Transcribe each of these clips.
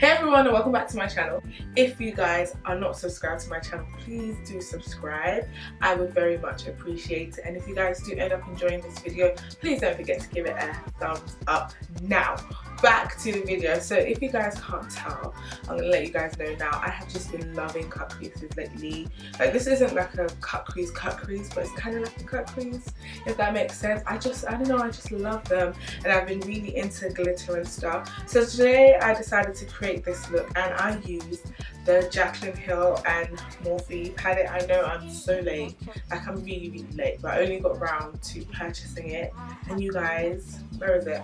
Hey everyone, and welcome back to my channel. If you guys are not subscribed to my channel, please do subscribe. I would very much appreciate it. And if you guys do end up enjoying this video, please don't forget to give it a thumbs up. Now, back to the video. So if you guys can't tell, I'm gonna let you guys know now, I have just been loving cut creases lately. Like, this isn't like a cut crease, but it's kind of like a cut crease, if that makes sense. I don't know, I just love them, and I've been really into glitter and stuff. So today I decided to create this look, and I used the Jaclyn Hill and Morphe palette. I know I'm so late, like I'm really late, but I only got around to purchasing it. And you guys, where is it?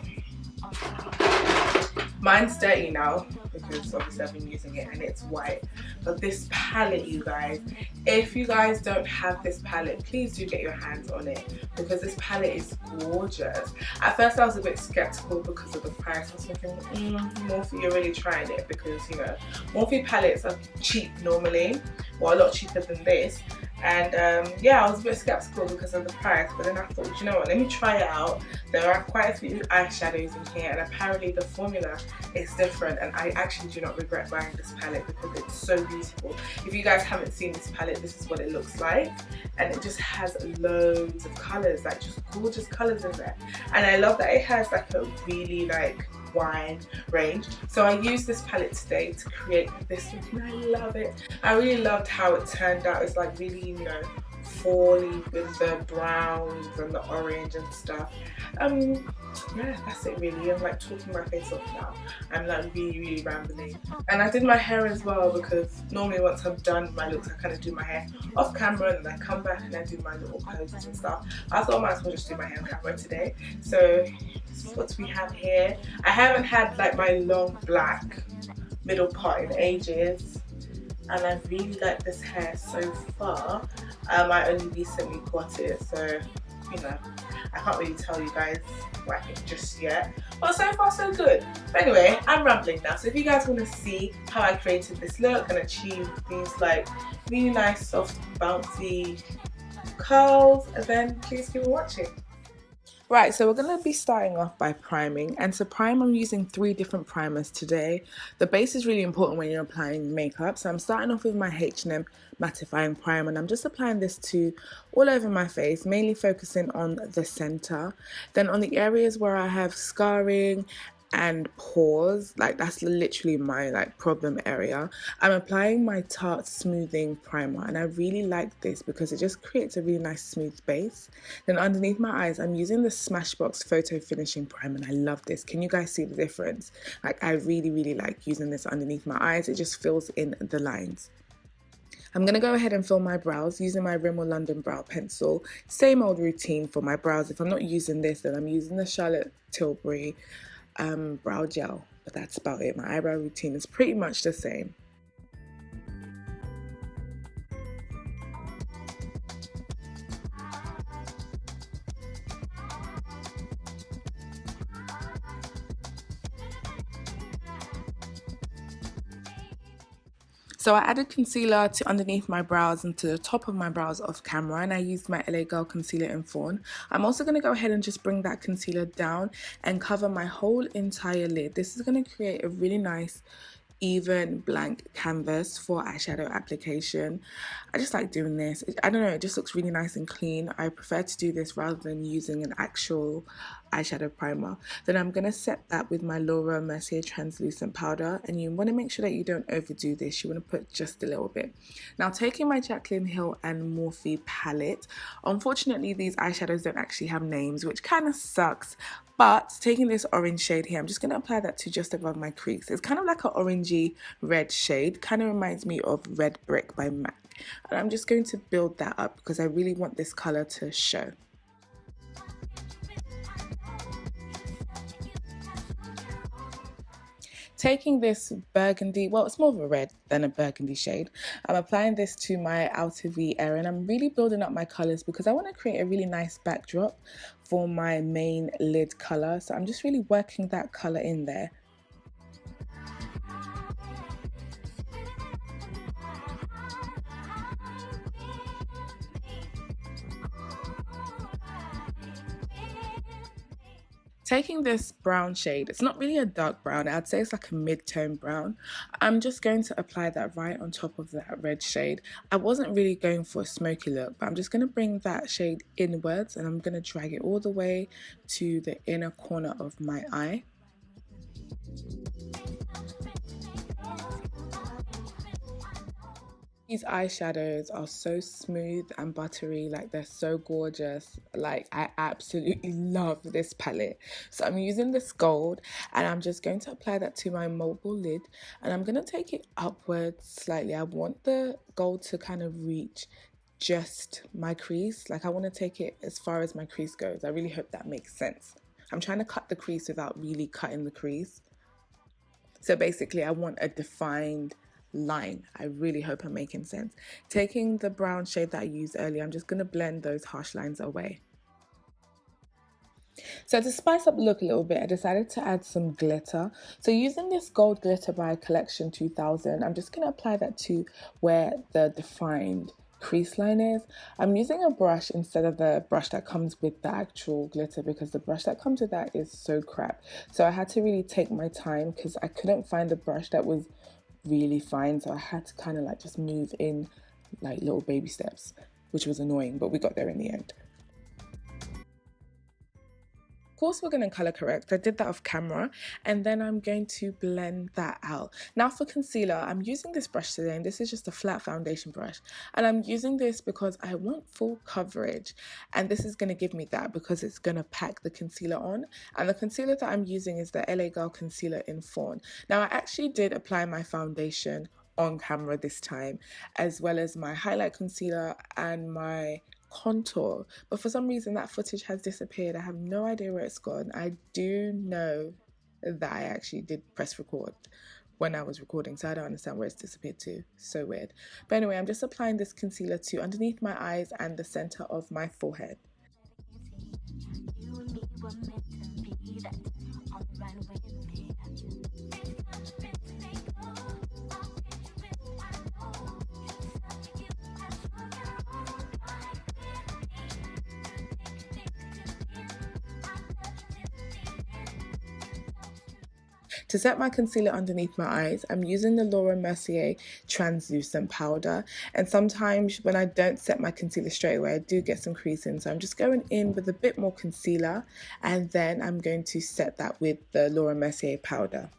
Mine's dirty now because obviously I've been using it and it's white. But this palette, you guys, if you guys don't have this palette, please do get your hands on it because this palette is gorgeous. At first I was a bit skeptical because of the price. I was thinking, Morphe, you're really trying it, because you know, Morphe palettes are cheap normally, well, a lot cheaper than this. And yeah, I was a bit skeptical because of the price, but then I thought, you know what, let me try it out. There are quite a few eyeshadows in here, and apparently the formula is different, and I actually do not regret buying this palette because it's so beautiful. If you guys haven't seen this palette, this is what it looks like, and it just has loads of colours, like just gorgeous colours in there. And I love that it has like a really like wide range. So I used this palette today to create this look, and I love it. I really loved how it turned out. It's like really, you know, fally with the browns and the orange and stuff. Yeah, that's it really. I'm like talking my face off now. I'm like really rambling. And I did my hair as well, because normally once I'm done my looks, I kind of do my hair off camera, and then I come back and I do my little poses and stuff. I thought I might as well just do my hair on camera today. So this is what we have here. I haven't had like my long black middle part in ages, and I really like this hair so far. I only recently got it, so you know, I can't really tell you guys what I think just yet, but so far so good. But anyway, I'm rambling now, so if you guys want to see how I created this look and achieve these like really nice soft bouncy curls, then please keep watching. Right, so we're going to be starting off by priming, and to prime I'm using 3 different primers today. The base is really important when you're applying makeup, so I'm starting off with my H&M mattifying primer, and I'm just applying this to all over my face, mainly focusing on the center. Then on the areas where I have scarring and pores, like that's literally my like problem area, I'm applying my Tarte smoothing primer, and I really like this because it just creates a really nice smooth base. Then underneath my eyes I'm using the Smashbox Photo finishing primer, and I love this. Can you guys see the difference? Like, I really like using this underneath my eyes. It just fills in the lines. I'm going to go ahead and fill my brows using my Rimmel London Brow Pencil. Same old routine for my brows. If I'm not using this, then I'm using the Charlotte Tilbury brow gel, but that's about it. My eyebrow routine is pretty much the same. So I added concealer to underneath my brows and to the top of my brows off camera, and I used my LA Girl concealer in Fawn. I'm also going to go ahead and just bring that concealer down and cover my whole entire lid. This is going to create a really nice even blank canvas for eyeshadow application. I just like doing this. I don't know, it just looks really nice and clean. I prefer to do this rather than using an actual eyeshadow primer. Then I'm going to set that with my Laura Mercier translucent powder, and you want to make sure that you don't overdo this. You want to put just a little bit. Now, taking my Jaclyn Hill and Morphe palette, unfortunately these eyeshadows don't actually have names, which kind of sucks. But taking this orange shade here, I'm just going to apply that to just above my crease. It's kind of like an orangey red shade. Kind of reminds me of Red Brick by MAC. And I'm just going to build that up because I really want this color to show. Taking this burgundy, well, it's more of a red than a burgundy shade, I'm applying this to my outer V area, and I'm really building up my colors because I want to create a really nice backdrop for my main lid color. So I'm just really working that color in there. Taking this brown shade, it's not really a dark brown, I'd say it's like a mid-tone brown. I'm just going to apply that right on top of that red shade. I wasn't really going for a smoky look, but I'm just going to bring that shade inwards and I'm going to drag it all the way to the inner corner of my eye. These eyeshadows are so smooth and buttery, like they're so gorgeous. Like I absolutely love this palette. So I'm using this gold and I'm just going to apply that to my mobile lid and I'm going to take it upwards slightly. I want the gold to kind of reach just my crease. Like I want to take it as far as my crease goes. I really hope that makes sense. I'm trying to cut the crease without really cutting the crease. So basically I want a defined line. I really hope I'm making sense. Taking the brown shade that I used earlier, I'm just going to blend those harsh lines away. So to spice up the look a little bit, I decided to add some glitter. So using this gold glitter by Collection 2000, I'm just going to apply that to where the defined crease line is. I'm using a brush instead of the brush that comes with the actual glitter because the brush that comes with that is so crap. So I had to really take my time because I couldn't find a brush that was really fine, so I had to kind of like just move in like little baby steps, which was annoying, but we got there in the end. Of course we're going to color correct. I did that off camera and then I'm going to blend that out. Now for concealer, I'm using this brush today and this is just a flat foundation brush and I'm using this because I want full coverage and this is going to give me that because it's going to pack the concealer on, and the concealer that I'm using is the LA Girl concealer in Fawn. Now I actually did apply my foundation on camera this time, as well as my highlight concealer and my contour, but for some reason that footage has disappeared. I have no idea where it's gone. I do know that I actually did press record when I was recording, so I don't understand where it's disappeared to. So weird. But anyway, I'm just applying this concealer to underneath my eyes and the center of my forehead. To set my concealer underneath my eyes, I'm using the Mercier translucent powder, and sometimes when I don't set my concealer straight away I do get some creasing, so I'm just going in with a bit more concealer and then I'm going to set that with the Mercier powder.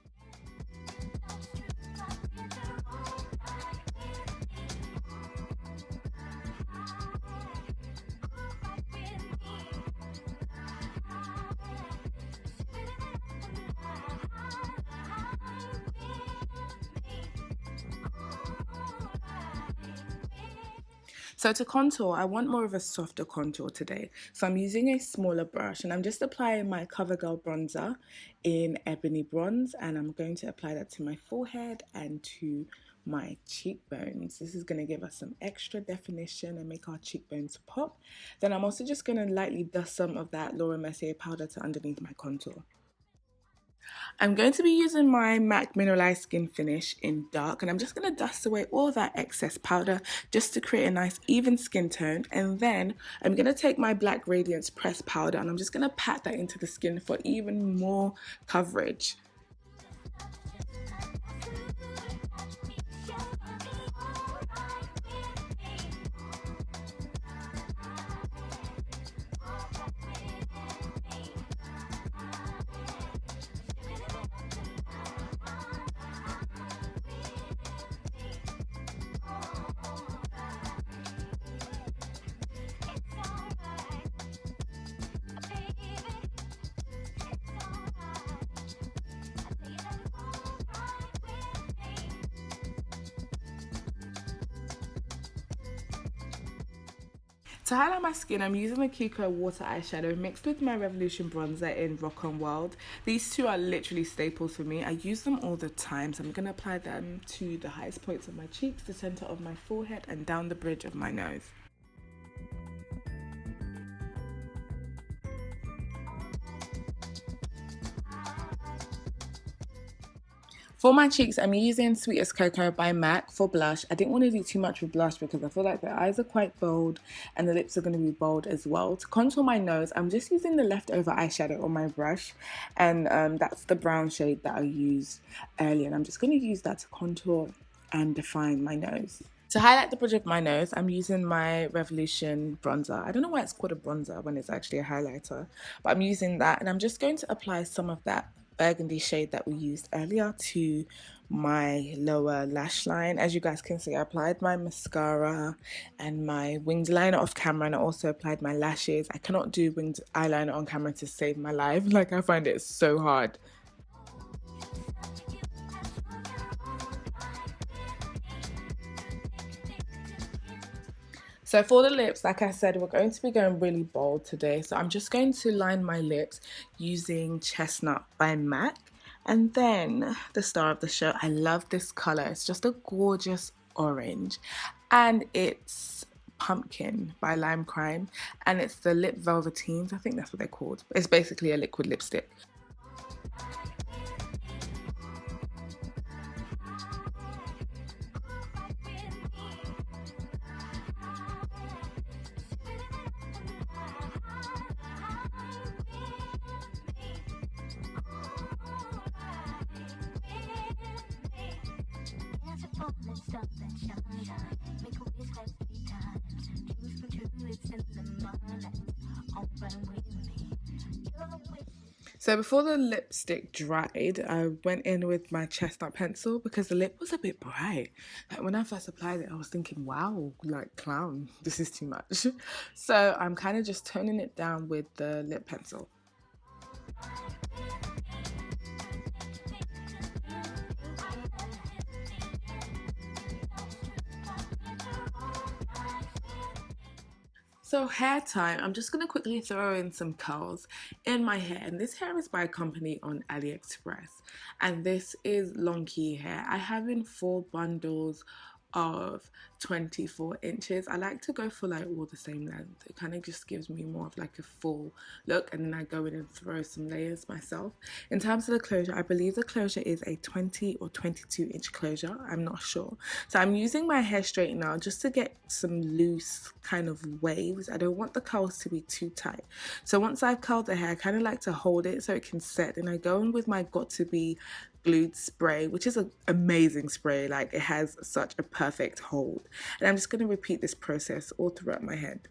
So to contour, I want more of a softer contour today. So I'm using a smaller brush and I'm just applying my CoverGirl bronzer in Ebony Bronze, and I'm going to apply that to my forehead and to my cheekbones. This is going to give us some extra definition and make our cheekbones pop. Then I'm also just going to lightly dust some of that Mercier powder to underneath my contour. I'm going to be using my MAC Mineralise Skin Finish in dark, and I'm just going to dust away all that excess powder just to create a nice even skin tone. And then I'm going to take my black Radiance pressed powder and I'm just going to pat that into the skin for even more coverage. To highlight my skin, I'm using the Kiko Water eyeshadow mixed with my Revolution bronzer in Aucoin World. These two are literally staples for me. I use them all the time, so I'm going to apply them to the highest points of my cheeks, the center of my forehead, and down the bridge of my nose. For my cheeks, I'm using Sweet as Cocoa by MAC for blush. I didn't want to do too much with blush because I feel like the eyes are quite bold and the lips are going to be bold as well. To contour my nose, I'm just using the leftover eyeshadow on my brush, and that's the brown shade that I used earlier. And I'm just going to use that to contour and define my nose. To highlight the bridge of my nose, I'm using my Revolution bronzer. I don't know why it's called a bronzer when it's actually a highlighter, but I'm using that, and I'm just going to apply some of that burgundy shade that we used earlier to my lower lash line. As you guys can see, I applied my mascara and my winged liner off camera, and I also applied my lashes. I cannot do winged eyeliner on camera to save my life. Like, I find it so hard. So for the lips, like I said, we're going to be going really bold today. So I'm just going to line my lips using Chestnut by MAC. And then the star of the show, I love this color. It's just a gorgeous orange. And it's Pumpkin by Limecrime. And it's the Lip Velvetines. I think that's what they're called. It's basically a liquid lipstick. So before the lipstick dried, I went in with my chestnut pencil because the lip was a bit bright. Like, when I first applied it, I was thinking, wow, like, clown, this is too much. So I'm kind of just toning it down with the lip pencil. So hair time, I'm just going to quickly throw in some curls in my hair, and this hair is by a company on AliExpress, and this is LONGQI hair. I have in 4 bundles of 24 inches. I like to go for like all the same length. It kind of just gives me more of like a full look, and then I go in and throw some layers myself. In terms of the closure, I believe the closure is a 20 or 22 inch closure. I'm not sure. So I'm using my hair straightener just to get some loose kind of waves. I don't want the curls to be too tight. So once I've curled the hair, I kind of like to hold it so it can set, and I go in with my Got To Be glued spray, which is an amazing spray. Like, it has such a perfect hold, and I'm just going to repeat this process all throughout my head.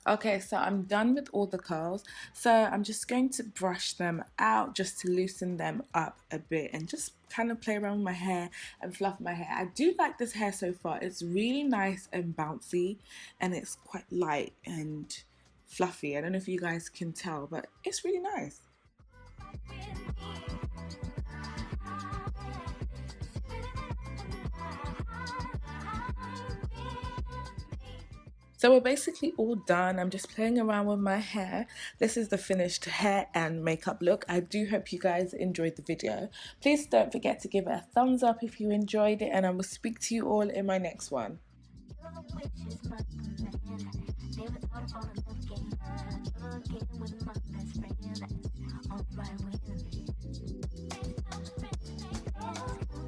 Okay, so I'm done with all the curls, so I'm just going to brush them out just to loosen them up a bit and just kind of play around with my hair and fluff my hair. I do like this hair so far. It's really nice and bouncy, and it's quite light and fluffy. I don't know if you guys can tell, but it's really nice. So we're basically all done. I'm just playing around with my hair. This is the finished hair and makeup look. I do hope you guys enjoyed the video. Please don't forget to give it a thumbs up if you enjoyed it, and I will speak to you all in my next one. With my best friend, that's all right with me.